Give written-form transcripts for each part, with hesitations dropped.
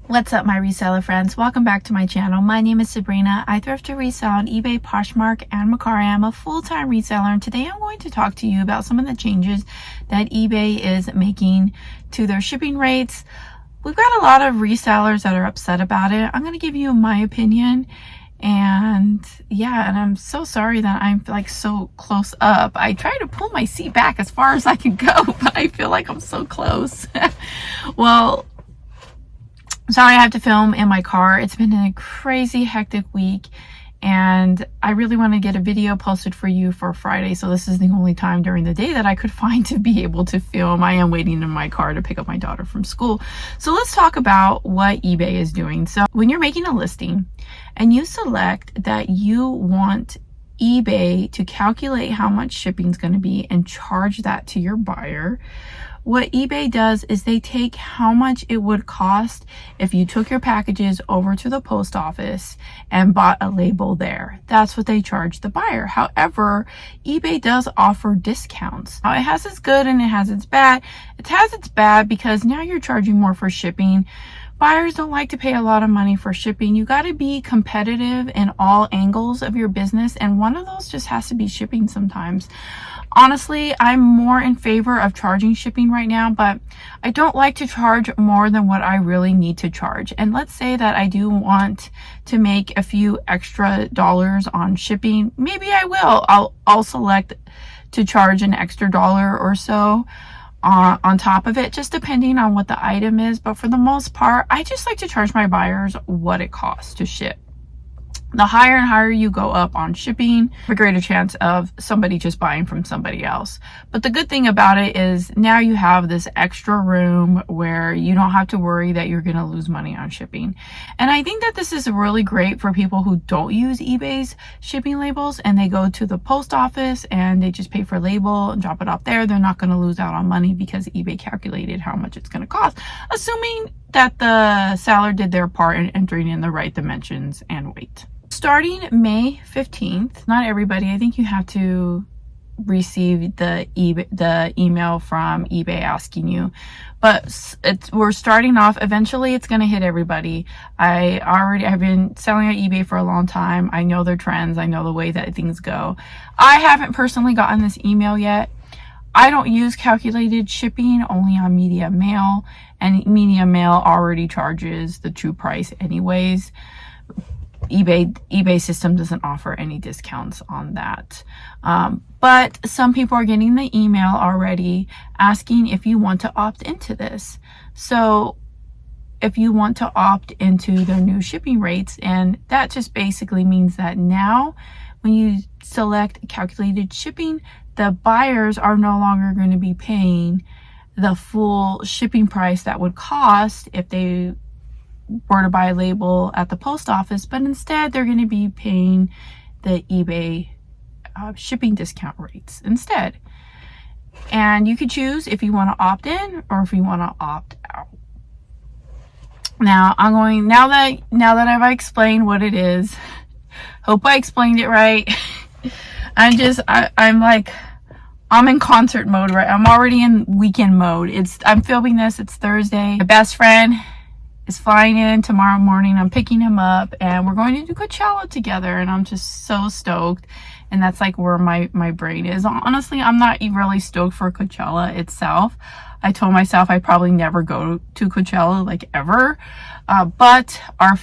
What's up, my reseller friends? Welcome back to my channel. My name is Sabrina. I thrift to resell on eBay, Poshmark, and Mercari. I'm a full-time reseller, and today I'm going to talk to you about some of the changes that eBay is making to their shipping rates. We've got a lot of resellers that are upset about it. I'm going to give you my opinion, and I'm so sorry that I'm like so close up. I try to pull my seat back as far as I can go, but I feel like I'm so close. Well, sorry, I have to film in my car. It's been a crazy hectic week, and I really want to get a video posted for you for Friday. So this is the only time during the day that I could find to be able to film. I am waiting in my car to pick up my daughter from school. So let's talk about what eBay is doing. So when you're making a listing and you select that you want eBay to calculate how much shipping is going to be and charge that to your buyer, what eBay does is they take how much it would cost if you took your packages over to the post office and bought a label there. That's what they charge the buyer. However, eBay does offer discounts. Now, it has its good and it has its bad. It has its bad because now you're charging more for shipping. Buyers don't like to pay a lot of money for shipping. You got to be competitive in all angles of your business, and one of those just has to be shipping sometimes. Honestly, I'm more in favor of charging shipping right now, but I don't like to charge more than what I really need to charge. And let's say that I do want to make a few extra dollars on shipping. Maybe I will. I'll select to charge an extra dollar or so on top of it, just depending on what the item is. But for the most part, I just like to charge my buyers what it costs to ship. The higher and higher you go up on shipping, a greater chance of somebody just buying from somebody else. But the good thing about it is now you have this extra room where you don't have to worry that you're going to lose money on shipping. And I think that this is really great for people who don't use eBay's shipping labels and they go to the post office and they just pay for a label and drop it off there. They're not going to lose out on money because eBay calculated how much it's going to cost, assuming that the seller did their part in entering in the right dimensions and weight. Starting May 15th, not everybody, I think you have to receive the email from eBay asking you, but we're starting off. Eventually it's going to hit everybody. I've been selling on eBay for a long time. I know their trends. I know the way that things go. I haven't personally gotten this email yet. I don't use calculated shipping, only on media mail, and media mail already charges the true price anyways. eBay system doesn't offer any discounts on that. But some people are getting the email already asking if you want to opt into this. So if you want to opt into their new shipping rates, and that just basically means that now when you select calculated shipping, the buyers are no longer going to be paying the full shipping price that would cost if they were to buy a label at the post office, but instead they're going to be paying the eBay shipping discount rates instead. And you could choose if you want to opt in or if you want to opt out. Now now that I've explained what it is, hope I explained it right. I'm in concert mode, right? I'm already in weekend mode. I'm filming this, it's Thursday. My best friend is flying in tomorrow morning. I'm picking him up and we're going to do Coachella together, and I'm just so stoked. And that's like where my brain is. Honestly, I'm not really stoked for Coachella itself. I told myself I'd probably never go to Coachella, like ever. But our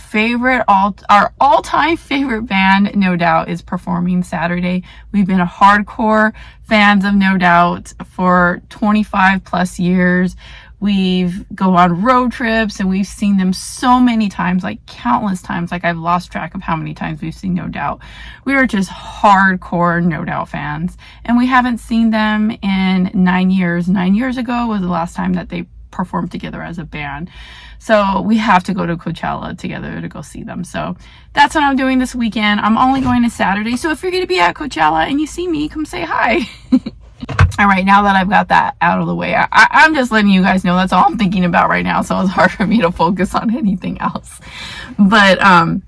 all-time favorite band, No Doubt, is performing Saturday. We've been hardcore fans of No Doubt for 25 plus years. We've go on road trips and we've seen them so many times, like countless times. Like I've lost track of how many times we've seen No Doubt. We are just hardcore No Doubt fans, and we haven't seen them in 9 years. 9 years ago was the last time that they performed together as a band. So we have to go to Coachella together to go see them. So that's what I'm doing this weekend. I'm only going to Saturday. So if you're going to be at Coachella and you see me, come say hi. All right, now that I've got that out of the way, I'm just letting you guys know that's all I'm thinking about right now. So it's hard for me to focus on anything else. But I'm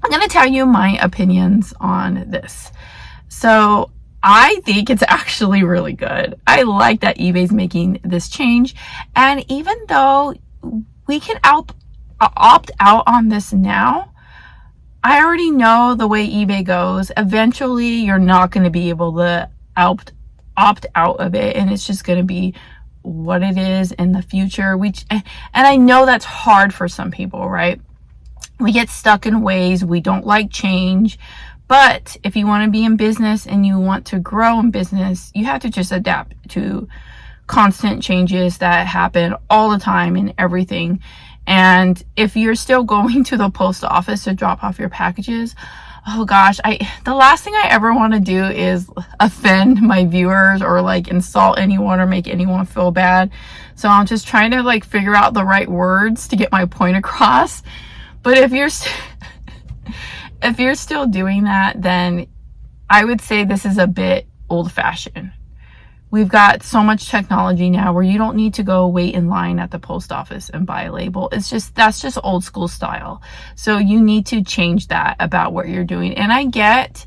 going to tell you my opinions on this. So I think it's actually really good. I like that eBay's making this change. And even though we can opt out on this now, I already know the way eBay goes. Eventually, you're not going to be able to opt out of it, and it's just going to be what it is in the future. And I know that's hard for some people, right? We get stuck in ways, we don't like change. But if you want to be in business and you want to grow in business, you have to just adapt to constant changes that happen all the time in everything. And if you're still going to the post office to drop off your packages, oh gosh, the last thing I ever want to do is offend my viewers or like insult anyone or make anyone feel bad. So I'm just trying to like figure out the right words to get my point across. But if you're if you're still doing that, then I would say this is a bit old-fashioned. We've got so much technology now where you don't need to go wait in line at the post office and buy a label. That's just old school style. So you need to change that about what you're doing. And I get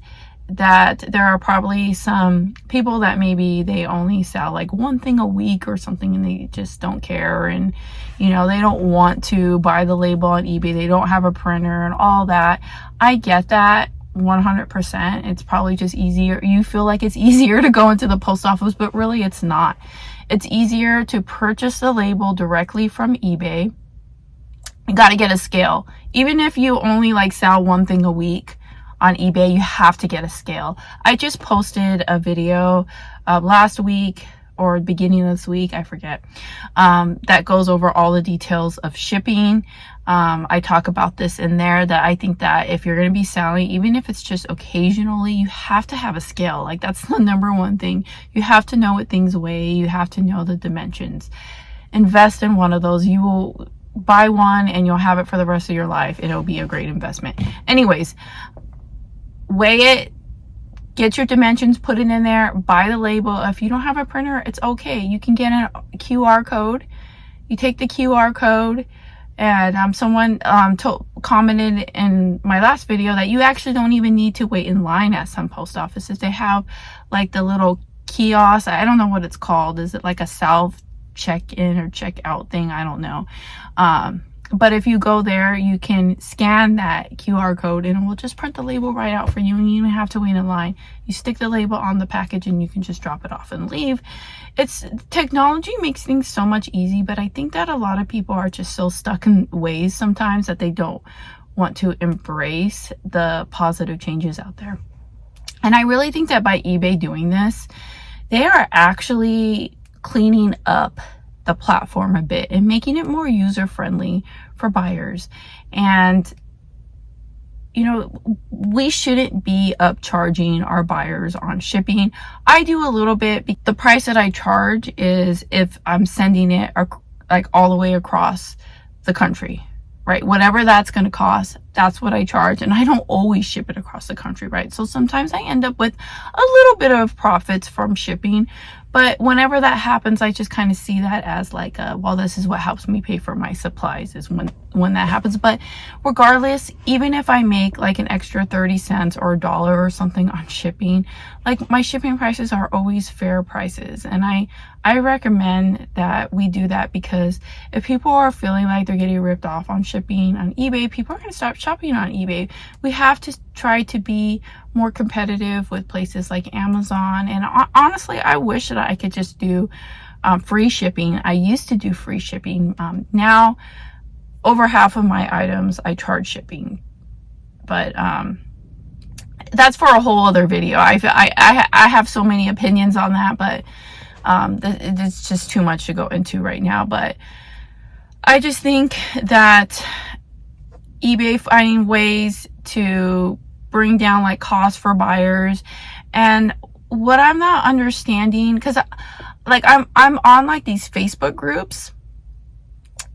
that there are probably some people that maybe they only sell like one thing a week or something and they just don't care, and you know, they don't want to buy the label on eBay, they don't have a printer and all that. I get that 100%. It's probably just easier. You feel like it's easier to go into the post office, but really it's not. It's easier to purchase the label directly from eBay. You got to get a scale. Even if you only like sell one thing a week on eBay, you have to get a scale. I just posted a video last week or beginning of this week, I forget, that goes over all the details of shipping. I talk about this in there, that I think that if you're going to be selling, even if it's just occasionally, you have to have a scale. Like, that's the number one thing. You have to know what things weigh. You have to know the dimensions. Invest in one of those. You will buy one and you'll have it for the rest of your life. It'll be a great investment. Anyways, weigh it, get your dimensions, put it in there, buy the label. If you don't have a printer, it's okay. You can get a QR code. You take the QR code, and someone commented in my last video that you actually don't even need to wait in line at some post offices. They have like the little kiosk. I don't know what it's called. Is it like a self check-in or check-out thing? I don't know. But if you go there, you can scan that QR code and it will just print the label right out for you, and you don't even have to wait in line. You stick the label on the package and you can just drop it off and leave. Technology makes things so much easy, but I think that a lot of people are just so stuck in ways sometimes that they don't want to embrace the positive changes out there. And I really think that by eBay doing this, they are actually cleaning up the platform a bit and making it more user-friendly for buyers. And you know, we shouldn't be upcharging our buyers on shipping. I do a little bit. The price that I charge is if I'm sending it like all the way across the country, right? Whatever that's going to cost, that's what I charge. And I don't always ship it across the country, right? So sometimes I end up with a little bit of profits from shipping. But whenever that happens, I just kind of see that as like, well, this is what helps me pay for my supplies, is when that happens. But regardless, even if I make like an extra 30 cents or $1 or something on shipping, like my shipping prices are always fair prices. And I recommend that we do that, because if people are feeling like they're getting ripped off on shipping on eBay, people are going to stop shopping on eBay. We have to try to be more competitive with places like Amazon. And honestly, I wish that I could just do free shipping. I used to do free shipping. Now, over half of my items, I charge shipping. But that's for a whole other video. I have so many opinions on that, but it's just too much to go into right now. But I just think that eBay finding ways to bring down like costs for buyers. And what I'm not understanding, because like I'm on like these Facebook groups.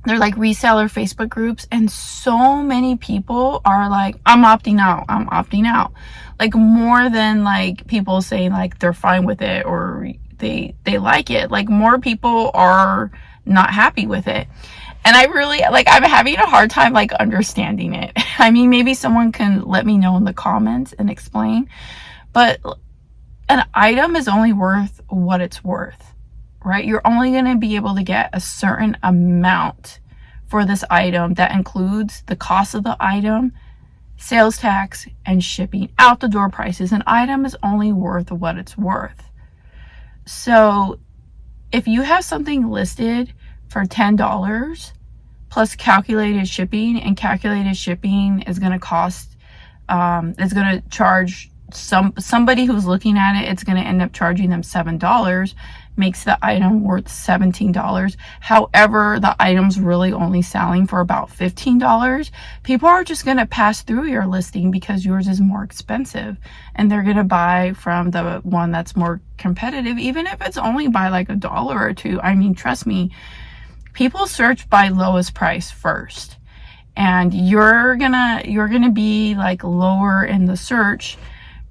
They're like reseller Facebook groups, and so many people are like, I'm opting out, like more than like people saying like they're fine with it or they like it. Like, more people are not happy with it. And I really, like, I'm having a hard time, like, understanding it. I mean, maybe someone can let me know in the comments and explain. But an item is only worth what it's worth, right? You're only going to be able to get a certain amount for this item that includes the cost of the item, sales tax, and shipping. Out the door prices. An item is only worth what it's worth. So if you have something listed for $10 plus calculated shipping, and calculated shipping is going to cost, it's going to charge somebody who's looking at it, it's going to end up charging them $7, makes the item worth $17. However, the item's really only selling for about $15. People are just going to pass through your listing because yours is more expensive, and they're going to buy from the one that's more competitive, even if it's only by like $1 or $2. I mean, trust me, people search by lowest price first, and you're gonna be like lower in the search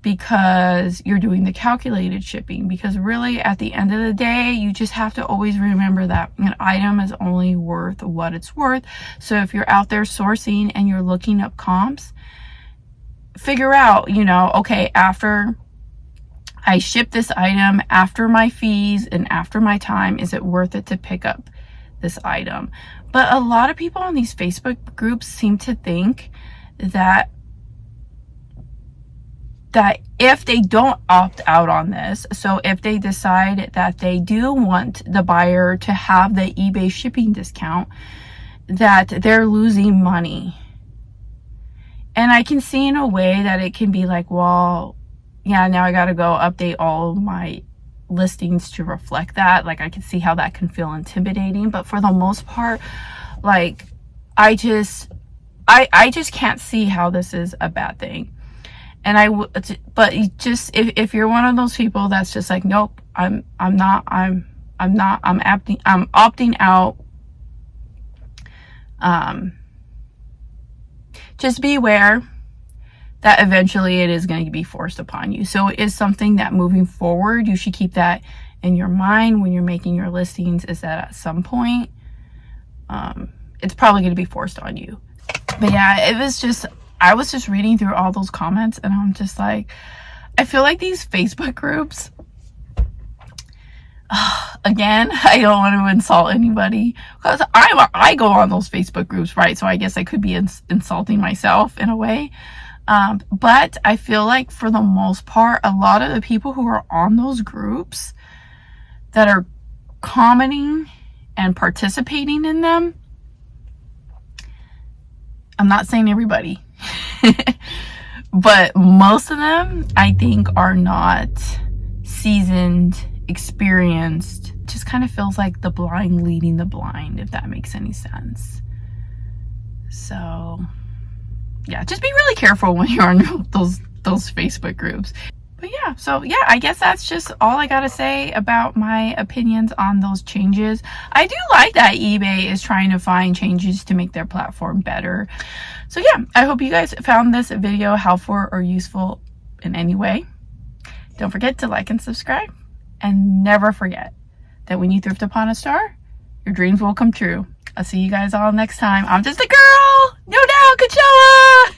because you're doing the calculated shipping. Because really, at the end of the day, you just have to always remember that an item is only worth what it's worth. So if you're out there sourcing and you're looking up comps, figure out, you know, okay, after I ship this item, after my fees and after my time, is it worth it to pick up this item? But a lot of people on these Facebook groups seem to think that if they don't opt out on this, so if they decide that they do want the buyer to have the eBay shipping discount, that they're losing money. And I can see in a way that it can be like, well, yeah, now I got to go update all of my listings to reflect that. Like, I can see how that can feel intimidating, but for the most part, like, I just can't see how this is a bad thing. And but just if you're one of those people that's just like, nope, I'm opting out. Just be aware that eventually it is going to be forced upon you. So it is something that moving forward, you should keep that in your mind when you're making your listings, is that at some point, it's probably going to be forced on you. But yeah, I was just reading through all those comments, and I'm just like, I feel like these Facebook groups, again, I don't want to insult anybody, because I go on those Facebook groups, right? So I guess I could be insulting myself in a way. But I feel like for the most part, a lot of the people who are on those groups that are commenting and participating in them, I'm not saying everybody, but most of them, I think, are not seasoned, experienced. Just kind of feels like the blind leading the blind, if that makes any sense. So yeah, just be really careful when you're on those Facebook groups. But yeah, so yeah, I guess that's just all I gotta say about my opinions on those changes. I do like that eBay is trying to find changes to make their platform better. So yeah, I hope you guys found this video helpful or useful in any way. Don't forget to like and subscribe, and never forget that when you thrift upon a star, your dreams will come true. I'll see you guys all next time. I'm just a girl, no doubt, Coachella.